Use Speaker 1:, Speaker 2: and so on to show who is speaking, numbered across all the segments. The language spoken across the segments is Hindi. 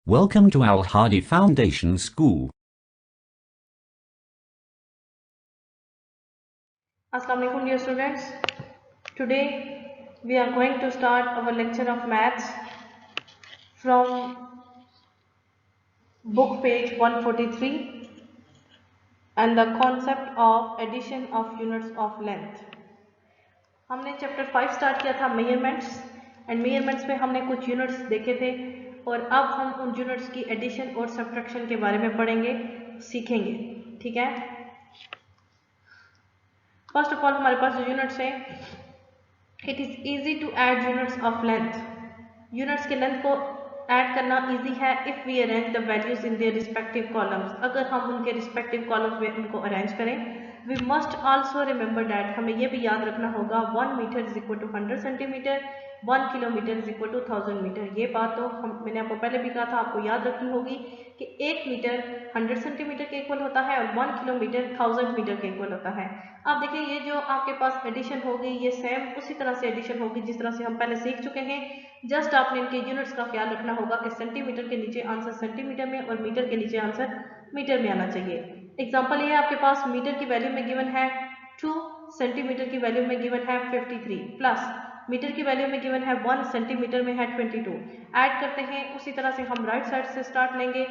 Speaker 1: Welcome to Al Hadi Foundation School.
Speaker 2: Assalamu alaikum dear students. Today we are going to start our lecture of maths from book page 143 and the concept of addition of units of length. हमने चैप्टर 5 स्टार्ट किया था मेजरमेंट्स एंड मेजरमेंट्स में हमने कुछ यूनिट्स देखे थे और अब हम उन यूनिट्स की एडिशन और सब्ट्रैक्शन के बारे में पढ़ेंगे, सीखेंगे. ठीक है. फर्स्ट ऑफ ऑल हमारे पास जो यूनिट्स हैं, it is easy to add units of length. Units के लेंथ को ऐड करना इजी है if we arrange the values in their respective columns. अगर हम उनके रिस्पेक्टिव कॉलम्स में उनको अरेंज करें. We must also remember that, हमें यह भी याद रखना होगा 1 metre is equal to 100 centimetre, 1 kilometre is equal to 1000 metre. ये बात तो मैंने आपको पहले भी कहा था, आपको याद रखनी होगी कि 1 मीटर 100 सेंटीमीटर के इक्वल होता है और 1 किलोमीटर 1000 मीटर के इक्वल होता है. अब देखिए ये जो आपके पास एडिशन होगी ये सेम उसी तरह से एडिशन होगी जिस तरह से हम पहले सीख चुके हैं. जस्ट आपने इनके यूनिट्स का ख्याल रखना होगा कि सेंटीमीटर के नीचे आंसर सेंटीमीटर में और मीटर के नीचे आंसर मीटर में आना चाहिए. एग्जांपल ये आपके पास मीटर की वैल्यू में गिवन है 2, सेंटीमीटर की वैल्यू में गिवन है 53 प्लस मीटर की वैल्यू में गिवन है 1, सेंटीमीटर में है 22. ऐड करते हैं उसी तरह से हम राइट साइड से स्टार्ट लेंगे.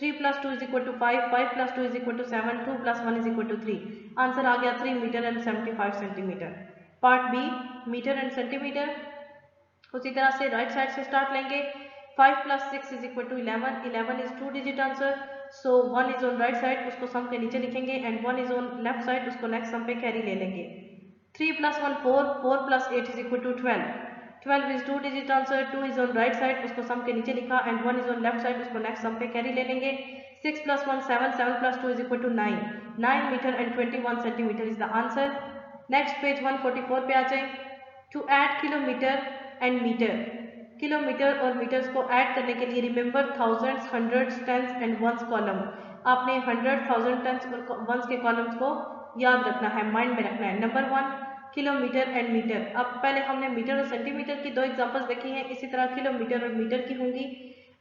Speaker 2: 3 + 2 = 5, 5 + 2 = 7, 2 + 1 = 3. आंसर आ गया 3 metre and 75 centimetre. Part B metre and centimetre. उसी तरह से राइट साइड से स्टार्ट लेंगे. 5 + 6 = 11, 11 is 2 digit answer. So 1 is on right side, उसको सम के नीचे लिखेंगे and 1 is on left side, उसको नेक्स्ट सम पे कैरी ले लेंगे. 3 + 1 4, 4 + 8 = 12, 12 is 2 digit answer. 2 is on right side, उसको सम के नीचे लिखा and 1 is on left side, उसको नेक्स्ट सम पे कैरी ले लेंगे. 6 + 1 7, 7 + 2 = 9, 9 metre and 21 centimetre is the answer. Next page 144 पे आ जाए. To add kilometre and metre. Kilometre और मीटर्स को ऐड करने के लिए remember thousands, hundreds, tens and ones column. आपने 100, 1000, टेंस और वंस के कॉलम्स को याद रखना है, माइंड में रखना है. Number 1 kilometre and metre. अब पहले हमने मीटर और सेंटीमीटर की 2 एग्जांपल्स देखी हैं, इसी तरह किलोमीटर और मीटर की होंगी.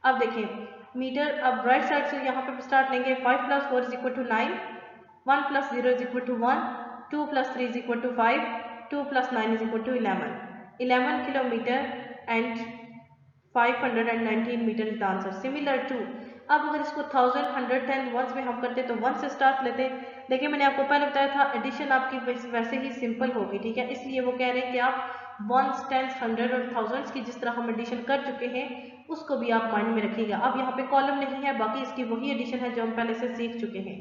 Speaker 2: अब देखें मीटर. अब राइट साइड से यहाँ पे स्टार्ट लेंगे. 5 + 4 = 9, 1 + 0 = 1, 2 + 3 = 5, 2 + 9 = 11, 11 kilometre and 519 metre is the answer. Similar to, अब अगर इसको 1000, 100, 10 वंस में हम करते तो 1 से स्टार्ट लेते. देखिए मैंने आपको पहले बताया था एडिशन आपकी वैसे ही सिंपल होगी. ठीक है, इसलिए वो कह रहे हैं कि आप वंस, टेंस, 100 और थाउजेंड्स की जिस तरह हम एडिशन कर चुके हैं उसको भी आप माइंड में रखिएगा. अब यहाँ पे कॉलम नहीं है, बाकी इसकी वही एडिशन है जो हम पहले से सीख चुके हैं.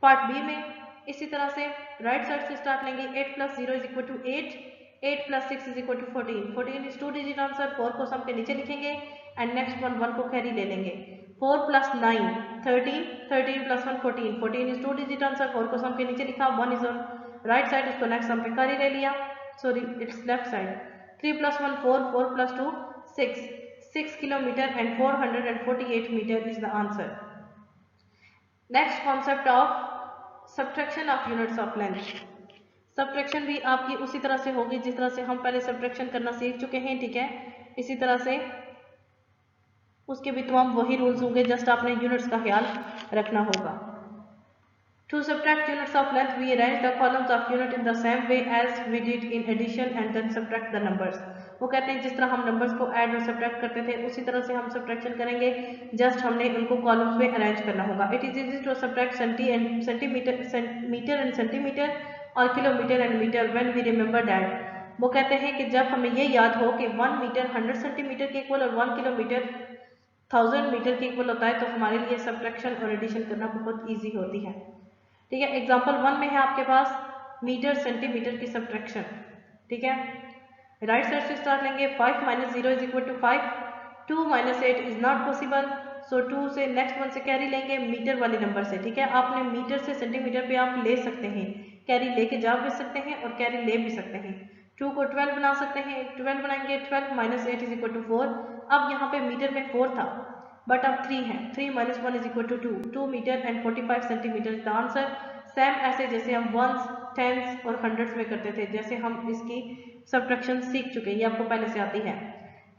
Speaker 2: पार्ट बी में इसी तरह से राइट साइड से स्टार्ट लेंगे. 8 + 0 = 8, 8 + 6 = 14, 14 इज 2 डिजिट आंसर. 4 को सम के नीचे लिखेंगे एंड नेक्स्ट 1 को कैरी ले लेंगे. 4 + 9 13, 13 + 1 14, 14 इज 2 डिजिट आंसर. 4 को सम के नीचे लिखा. 1 इज ऑन राइट साइड, उसको नेक्स्ट सम पे कैरी ले लिया. Sorry it's left side. 3 + 1 4, 4 + 2 6, 6 kilometre and 448 metre is the answer. Next concept of subtraction of units of length. Subtraction भी आपकी उसी तरह से होगी जिस तरह से हम पहले सब्ट्रैक्शन करना सीख चुके हैं. ठीक है, इसी तरह से उसके भी तमाम वही रूल्स होंगे, जस्ट आपने यूनिट्स का ख्याल रखना होगा. To subtract units of length we arrange the columns of unit in the same way as we did in addition and then subtract the numbers. वो कहते हैं जिस तरह हम नंबर्स को ऐड और सब्ट्रैक्ट करते थे उसी तरह से हम सब्ट्रैक्शन करेंगे, जस्ट हमने उनको कॉलम्स में अरेंज करना होगा. It is easy to subtract centimetre, metre and centimetre or kilometre and metre when we remember that. वो कहते हैं कि जब हमें ये याद हो कि 1 मीटर 100 सेंटीमीटर के इक्वल और 1 किलोमीटर 1000 मीटर के इक्वल होता है तो हमारे लिए सब्ट्रैक्शन और एडिशन करना बहुत ईजी होती है. ठीक है, एग्जाम्पल 1 में है आपके पास मीटर सेंटीमीटर की सब्ट्रैक्शन. ठीक है, राइट साइड से स्टार्ट लेंगे. 5 - 0 = 5, 2 - 8 इज नॉट पॉसिबल. सो 2 से नेक्स्ट 1 से कैरी लेंगे मीटर वाले नंबर से. ठीक है, आपने मीटर से सेंटीमीटर पे आप ले सकते हैं, कैरी लेके जा भी सकते हैं और कैरी ले भी सकते हैं. 2 को 12 बना सकते हैं, 12 बनाएंगे. 12 - 8 = 4. अब यहाँ पे मीटर में 4 था बट अब 3 है. 3 - 1 = 2, 2 metre and 45 centimetre is the answer. Same ऐसे जैसे हम वंस, टेंस और हंड्रेड्स में करते थे, जैसे हम इसकी सब्ट्रैक्शन सीख चुके हैं, ये आपको पहले से आती है.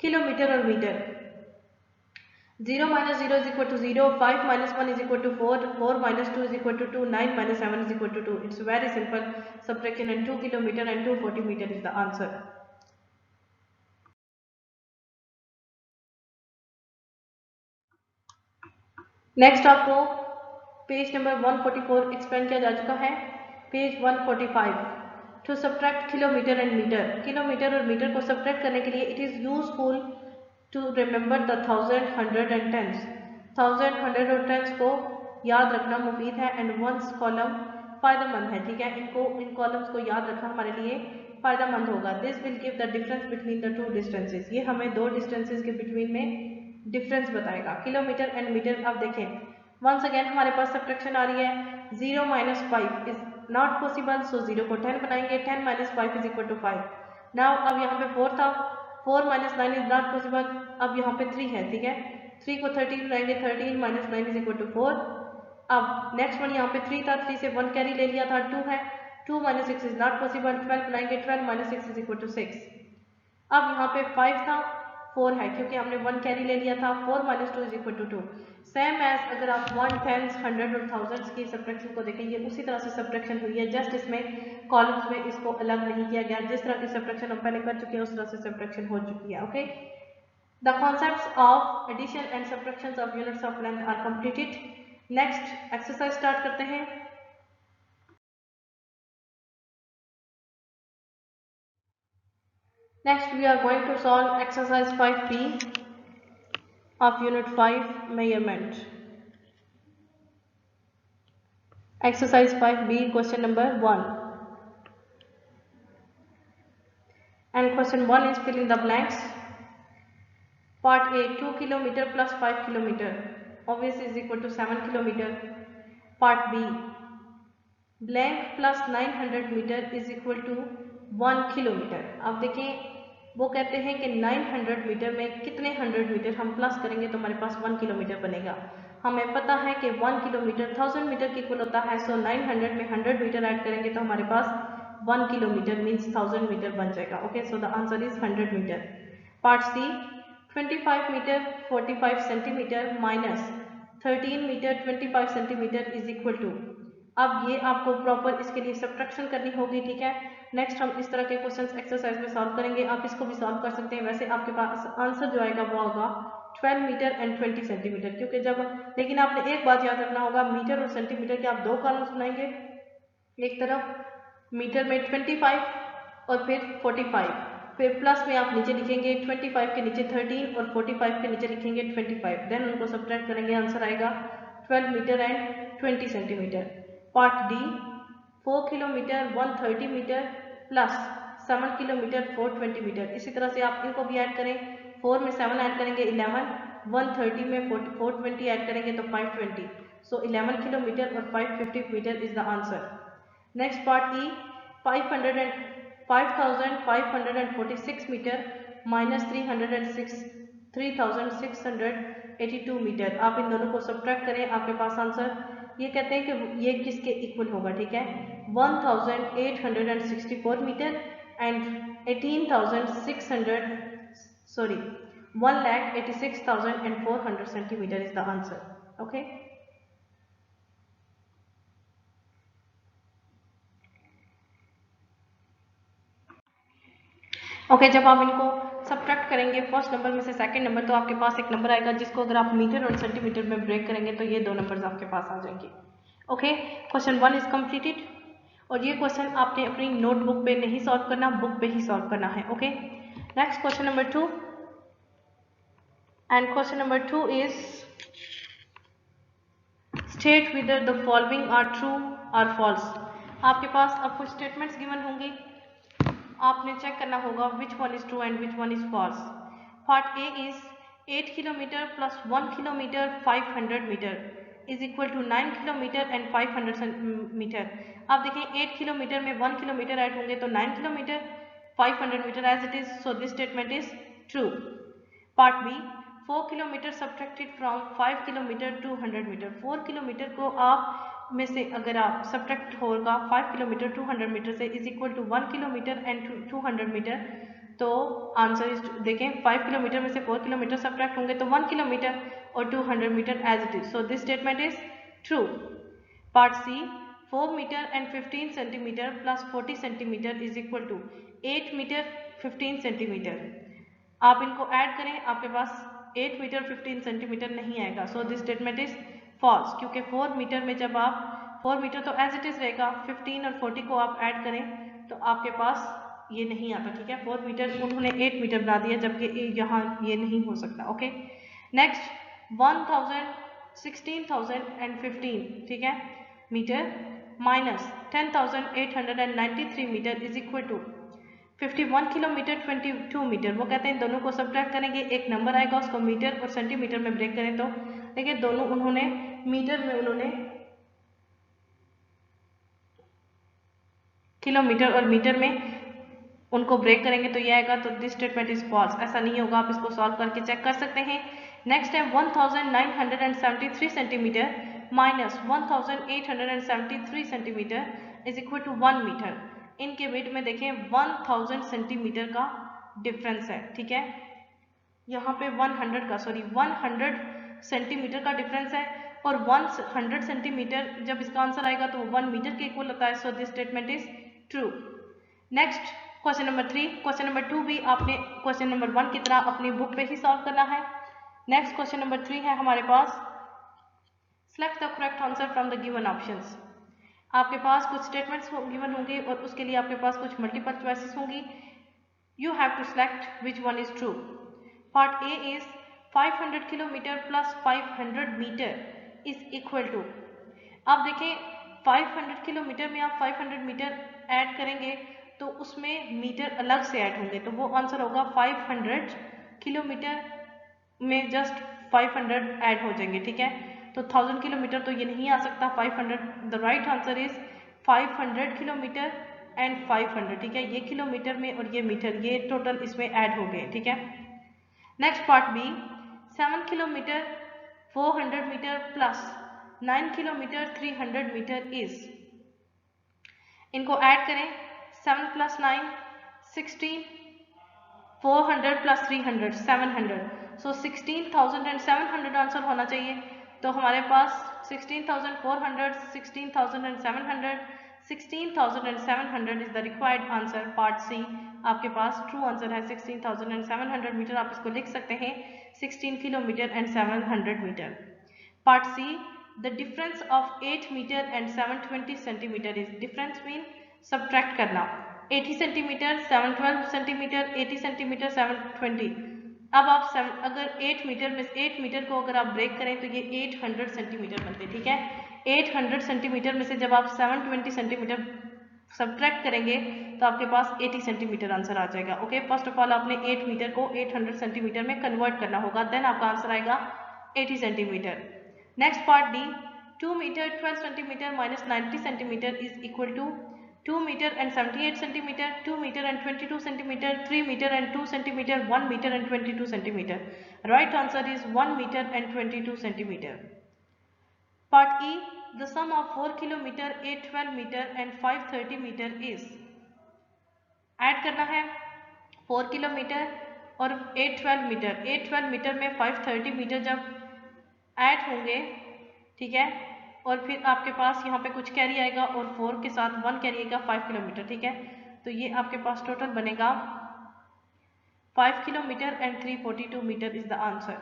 Speaker 2: किलोमीटर और metre. 0 minus 0 is equal to 0, 5 minus 1 is equal to 4, 4 minus 2 is equal to 2, 9 minus 7 is equal to 2. It's very simple subtraction, and 2 kilometer and 240 meter is the answer. Next आपको पेज नंबर 144 एक्सप्लेन किया जा चुका है. Page 145 to subtract kilometre and metre. Kilometre और मीटर को सब्ट्रैक्ट करने के लिए it is useful to remember the 1000, 100 and tens. 1000, 100 और टेंस को याद रखना मुफीद है एंड वंस कॉलम फ़ायदेमंद है. ठीक है, इन कॉलम्स को याद रखना हमारे लिए फ़ायदेमंद होगा. This will give the difference between the two distances. ये हमें दो डिस्टेंसेस के बिटवीन में डिफरेंस बताएगा. Kilometre and metre. अब देखें वंस अगेन हमारे पास सब्ट्रैक्शन आ रही है. 0 minus 5 is not possible, so 0 को 10 बनाएंगे. 10 minus 5 is equal to 5. Now अब यहाँ पे 4 था. 4 minus 9 इज नॉट पॉसिबल. अब यहाँ पे 3 है. ठीक है, 3 को 13 बनाएंगे. 13 minus 9 इज इक्वल टू 4. अब नेक्स्ट वन यहाँ पे 3 था. 3 से 1 कैरी ले लिया था. 2 है. 2 minus 6 इज नॉट पॉसिबल. 12 बनाएंगे. 12 minus 6 इज इक्वल टू 6. अब यहाँ पे 5 था. 4 है क्योंकि हमने 1 कैरी ले लिया था. 4 minus 2 is equal to 2. Same as अगर आप 1, 10, 100 और 1000 की सब्ट्रैक्शन को देखेंगे उसी तरह से सब्ट्रैक्शन हुई है. जस्ट इसमें कॉलम्स में इसको अलग नहीं किया गया. जिस तरह की सब्ट्रैक्शन हम पहले कर चुके हैं उस तरह से सब्ट्रैक्शन हो चुकी है. Okay, the concepts of addition and subtraction of units of length are completed. Next exercise start करते हैं. Next we are going to solve exercise 5B of unit 5 measurement. Exercise 5B, question number 1. And question 1 is fill in the blanks. Part A, 2 kilometer plus 5 kilometer obviously is equal to 7 kilometer. Part B, blank plus 900 meter is equal to 1 kilometer. अब देखें वो कहते हैं कि 900 मीटर में कितने 100 मीटर हम प्लस करेंगे तो हमारे पास 1 किलोमीटर बनेगा. हमें पता है कि 1 किलोमीटर 1000 मीटर की इक्वल होता है. सो 900 में 100 मीटर ऐड करेंगे तो हमारे पास 1 किलोमीटर मीन्स 1000 मीटर बन जाएगा. Okay, so the answer is 100 metre. Part C, 25 metre 45 centimetre minus 13 metre 25 centimetre is equal to. अब ये आपको प्रॉपर इसके लिए सब्ट्रैक्शन करनी होगी. ठीक है, नेक्स्ट हम इस तरह के क्वेश्चंस एक्सरसाइज में सॉल्व करेंगे. आप इसको भी सॉल्व कर सकते हैं. वैसे आपके पास आंसर जो आएगा वो होगा 12 मीटर एंड 20 सेंटीमीटर. क्योंकि जब, लेकिन आपने एक बात याद रखना होगा, मीटर और सेंटीमीटर के आप दो कॉलम्स बनाएंगे. एक तरफ मीटर में 25 और फिर 45, फिर प्लस में आप नीचे लिखेंगे 25 के नीचे 13 और 45 के नीचे लिखेंगे 25. देन उनको सब्ट्रैक्ट करेंगे, आंसर आएगा 12 metre and 20 centimetre. Part D, 4 kilometre 130 metre plus 7 kilometre 420 metre. इसी तरह से आप इनको भी ऐड करें. 4 में 7 ऐड करेंगे 11, 130 में 420 ऐड करेंगे तो 520. सो 11 किलोमीटर और 550 metre is the answer. Next part E, 5546 metre minus 3682 metre. आप इन दोनों को सब्ट्रैक्ट करें, आपके पास आंसर ये कहते हैं कि ये किसके इक्वल होगा. ठीक है, 1864 metre and 1,86,400 centimetre is the answer. Okay, जब आप इनको सब्ट्रैक्ट करेंगे फर्स्ट नंबर में से सेकंड नंबर तो आपके पास एक नंबर आएगा जिसको अगर आप मीटर और सेंटीमीटर में ब्रेक करेंगे तो ये दो नंबर्स आपके पास आ जाएंगे. Okay, question 1 is completed. और ये क्वेश्चन आपने अपनी नोटबुक पे नहीं सॉल्व करना, बुक पे ही सॉल्व करना है. Okay, next question number 2. And question number 2 is state whether the following are true और फॉल्स. आपके पास अब कुछ स्टेटमेंट्स गिवन होंगे, आपने चेक करना होगा which one is true and which one is false. Part A is 8 kilometre plus 1 kilometre 500 metre is equal to 9 kilometre and 500 metre. आप देखें 8 किलोमीटर में 1 किलोमीटर ऐड होंगे तो 9 kilometre 500 metre as it is. So this statement is true. Part B, 4 kilometre subtracted from 5 kilometre 200 metre. 4 kilometre को आप में से अगर आप सब्ट्रैक्ट होगा 5 किलोमीटर 200 मीटर से is equal to 1 kilometre and 200 metre. तो आंसर इज, देखें 5 किलोमीटर में से 4 किलोमीटर सब्ट्रैक्ट होंगे तो 1 किलोमीटर और 200 metre as it is, so this statement is true. Part C, 4 metre and 15 centimetre plus 40 centimetre is equal to 8 metre 15 centimetre. आप इनको ऐड करें, आपके पास 8 मीटर 15 सेंटीमीटर नहीं आएगा, so this statement is false, क्योंकि 4 मीटर में जब आप 4 मीटर तो एज इट इज रहेगा, 15 और 40 को आप ऐड करें तो आपके पास ये नहीं आता, ठीक है। 4 मीटर उन्होंने 8 मीटर बना दिया, जबकि यहाँ ये नहीं हो सकता, ओके। नेक्स्ट 1000 16,000 एंड 15, ठीक है, metre minus 10,893 metre is equal to 51 kilometre 22 metre. वो कहते हैं दोनों को सब्ट्रैक्ट करेंगे, एक नंबर आएगा, उसको मीटर और सेंटीमीटर में ब्रेक करें तो देखिए दोनों उन्होंने मीटर में उन्होंने किलोमीटर और मीटर में उनको ब्रेक करेंगे तो ये आएगा, तो दिस स्टेटमेंट इज फॉल्स, ऐसा नहीं होगा, आप इसको सॉल्व करके चेक कर सकते हैं। नेक्स्ट है 1973 centimetre minus 1873 centimetre is equal to 1 metre. इनके वेट में देखें 1000 सेंटीमीटर का डिफरेंस है, ठीक है, यहाँ पे 100 सेंटीमीटर का डिफरेंस है, और 100 सेंटीमीटर जब इसका आंसर आएगा तो 1 मीटर के इक्वल होता है, सो this statement is true. Next question number 3, question number 2 भी आपने क्वेश्चन नंबर 1 की तरह अपनी बुक पे ही सॉल्व करना है। नेक्स्ट क्वेश्चन नंबर 3 है हमारे पास, select the correct answer from the given options. आपके पास कुछ स्टेटमेंट्स गिवन होंगे और उसके लिए आपके पास कुछ मल्टीपल चॉइसेस होंगी, you have to select which one is true. Part A is 500 kilometre plus 500 metre is equal to, आप देखें 500 किलोमीटर में आप 500 मीटर ऐड करेंगे तो उसमें मीटर अलग से ऐड होंगे, तो वो आंसर होगा 500 किलोमीटर में जस्ट 500 ऐड हो जाएंगे, ठीक है। तो 1000 किलोमीटर तो ये नहीं आ सकता, 500, the right answer is 500 kilometre and 500, ठीक है, ये किलोमीटर में और ये मीटर, ये टोटल इसमें ऐड हो गए, ठीक है। Next part B, 7 kilometre 400 metre plus 9 kilometre 300 metre is, इनको ऐड करें, 7 प्लस 9 16, 400 प्लस 300 700, सो 16,700 आंसर होना चाहिए। तो हमारे पास 16,400 16,700 16,700 is the required answer. Part C आपके पास ट्रू आंसर है 16,700 मीटर, आप इसको लिख सकते हैं 16 kilometre and 700 metre. Part C, the difference of 8 metre and 720 centimetre is, difference mean subtract करना, 80 सेंटीमीटर 712 सेंटीमीटर 80 सेंटीमीटर 720। अब आप अगर 8 मीटर में 8 मीटर को अगर आप ब्रेक करें तो ये 800 सेंटीमीटर बनते, ठीक है। 800 सेंटीमीटर में से जब आप 720 सेंटीमीटर सब्ट्रैक्ट करेंगे तो आपके पास 80 सेंटीमीटर आंसर आ जाएगा, ओके। फर्स्ट ऑफ ऑल आपने 8 मीटर को 800 सेंटीमीटर में कन्वर्ट करना होगा, देन आपका आंसर आएगा 80 centimetre. Next part D, 2 metre 12 centimetre minus 90 centimetre is equal to 2 metre and 78 centimetre, 2 metre and 22 centimetre, 3 metre and 2 centimetre, 1 metre and 22 centimetre. Right answer is 1 metre and 22 centimetre. Part E, the sum of 4 kilometer 812 meter and 530 meter is, add करना है 4 किलोमीटर और 812 मीटर, 812 मीटर में 530 मीटर जब ऐड होंगे, ठीक है, और फिर आपके पास यहाँ पे कुछ कैरी आएगा और 4 के साथ 1 कैरी आएगा 5 किलोमीटर, ठीक है। तो ये आपके पास टोटल बनेगा 5 kilometre and 342 metre is the answer,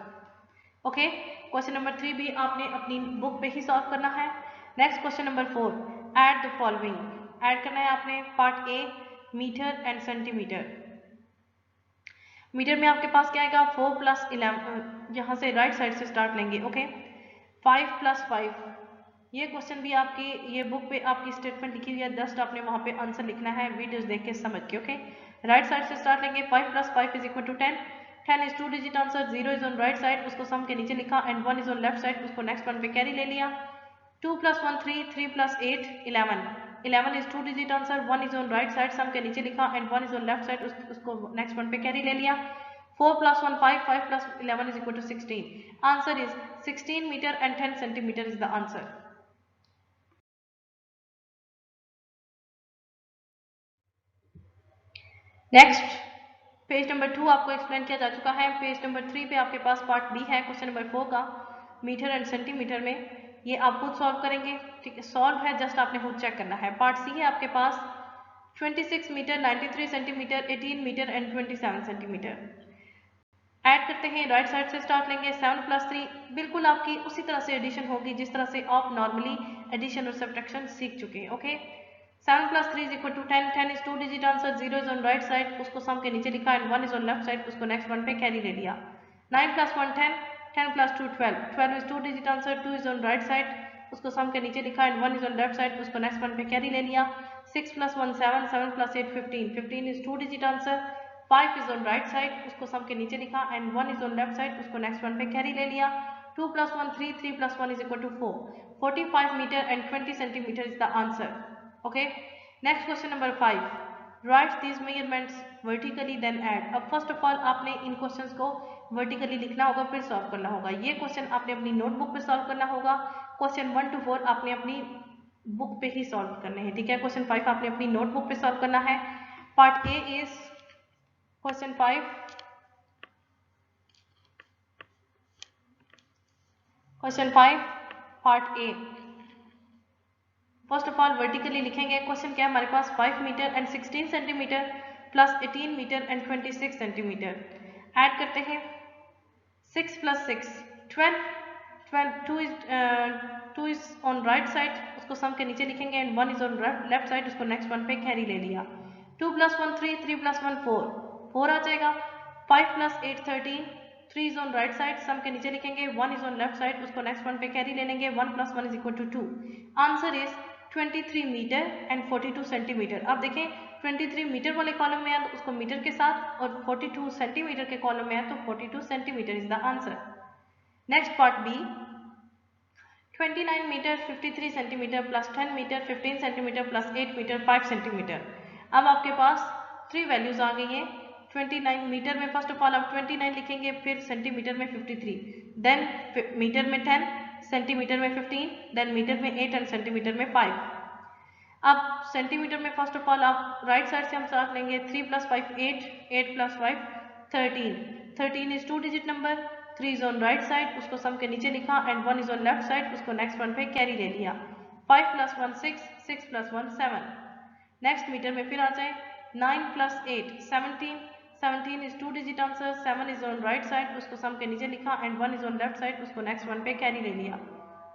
Speaker 2: okay. Question number 3 भी आपने अपनी बुक पे ही सॉल्व करना है। Next question number 4, add the following, add करना है आपने part A, metre and centimetre. Metre में आपके पास क्या आएगा 4 प्लस 11, यहाँ से राइट साइड से स्टार्ट लेंगे, ओके। 5 प्लस 5, ये क्वेश्चन भी आपकी ये बुक पे आपकी स्टेटमेंट लिखी हुई है, जस्ट आपने वहाँ पे आंसर लिखना है वीडियोस देख के समझ के, ओके। राइट साइड से स्टार्ट लेंगे, 5 plus 5 is equal to 10, 10 is 2 digit answer, 0 is on right side, उसको सम के नीचे लिखा, and 1 is on left side, उसको नेक्स्ट वन पे कैरी ले लिया। 2 plus 1 3, 3 plus 8 11, 11 is 2 digit answer, 1 is on right side, sum के नीचे लिखा, and 1 is on left side, उसको नेक्स्ट वन पे कैरी ले लिया। 4 plus 1 5, 5 plus 11 is equal to 16, answer is 16 metre and 10 centimetre is the answer. Next page number 2 आपको एक्सप्लेन किया जा चुका है। पेज नंबर 3 पे आपके पास पार्ट बी है क्वेश्चन नंबर 4 का, मीटर एंड सेंटीमीटर में। ये आप खुद सॉल्व करेंगे, ठीक है, सॉल्व है, जस्ट आपने खुद चेक करना है। पार्ट सी है आपके पास 26 metre, 93 centimetre, 18 metre and 27 centimetre. Add करते हैं, राइट साइड से स्टार्ट लेंगे। 7 + 3 बिल्कुल आपकी उसी तरह से एडिशन होगी जिस तरह से आप नॉर्मली एडिशन और सब्ट्रैक्शन सीख चुके हैं। Okay, 7 + 3 = 10, 10 is 2 digit answer, 0 is on right side, उसको सम के नीचे लिखा and 1 is on left side, उसको नेक्स्ट वन पे कैरी ले लिया। 9 + 1 10, 10 + 2 12, 12 is 2 digit answer, 2 is on right side, उसको सम के नीचे लिखा and 1 is on left side, उसको नेक्स्ट वन पे कैरी ले लिया। 6 + 1 7, 7 + 8 15, 15 is 2 digit answer, 5 is on right side, उसको सम के नीचे लिखा and 1 is on left side, उसको नेक्स्ट वन पे कैरी ले लिया। 2 + 1 3, 3 + 1 = 4, 45 metre and 20 centimetre is the answer. Okay, next question number 5, write these measurements vertically then add. अब फर्स्ट ऑफ ऑल आपने इन क्वेश्चंस को वर्टिकली लिखना होगा, फिर सॉल्व करना होगा। ये क्वेश्चन आपने अपनी नोटबुक पे सॉल्व करना होगा। क्वेश्चन 1 to 4 आपने अपनी बुक पे ही सॉल्व करने हैं, ठीक है। क्वेश्चन 5 आपने अपनी नोटबुक पे सॉल्व करना है। Part A is question 5, question 5 part A. First of all vertically लिखेंगे। क्वेश्चन क्या है हमारे पास, 5 metre and 16 centimetre plus 18 metre and 26 centimetre. Add करते हैं, 6 + 6 12, 12 2 इज ऑन राइट साइड, उसको सम के नीचे लिखेंगे and 1 is on left side, उसको नेक्स्ट वन पे कैरी ले लिया। 2 + 1 3, 3 + 1 4, 4 आ जाएगा। 5 + 8 13, 3 is on right side, sum के नीचे लिखेंगे, 1 इज ऑन लेफ्ट साइड, उसको नेक्स्ट वन पे कैरी ले लेंगे। 1 + 1 = 2। Answer is 23 metre and 42 centimetre. अब देखें 23 मीटर वाले कॉलम में है तो उसको मीटर के साथ, और 42 सेंटीमीटर के कॉलम में है तो 42 centimetre is the answer. Next part B, 29 metre 53 centimetre plus 10 metre 15 centimetre plus 8 metre 5 centimetre. अब आपके पास 3 वैल्यूज आ गई हैं। 29 मीटर में फर्स्ट ऑफ ऑल आप 29 लिखेंगे, फिर सेंटीमीटर में 53, देन मीटर में 10, सेंटीमीटर में 15, देन मीटर में 8 एंड सेंटीमीटर में 5। अब सेंटीमीटर में फर्स्ट ऑफ ऑल आप राइट साइड से हम साथ लेंगे, 3 + 5 8, 8 + 5 13, 13 is 2 digit number, 3 is on right side, उसको सम के नीचे लिखा and 1 is on left side, उसको नेक्स्ट वन पे कैरी ले लिया। 5 + 1 6, 6 + 1 7। नेक्स्ट मीटर में फिर आ जाए, 9 + 8 17, 17 is 2 digit answer, 7 is on right side, उसको सम के नीचे लिखा and 1 is on left side, उसको नेक्स्ट वन पे कैरी ले लिया।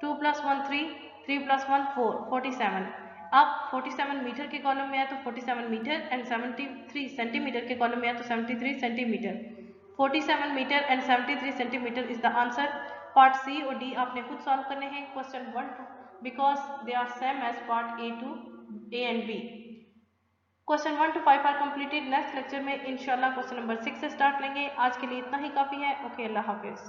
Speaker 2: 2 + 1 3, 3 + 1 4, 47। अब 47 मीटर के कॉलम में है तो 47 मीटर एंड 73 सेंटीमीटर के कॉलम में है तो 73 centimetre. 47 metre and 73 centimetre is the answer. Part C और डी आपने खुद सॉल्व करने हैं, question 1 2, because they are same as part A and B. Question 1 to 5 are completed. Next lecture में इंशाल्लाह क्वेश्चन नंबर 6 से स्टार्ट लेंगे। आज के लिए इतना ही काफ़ी है। ओके, अल्लाह हाफिज़।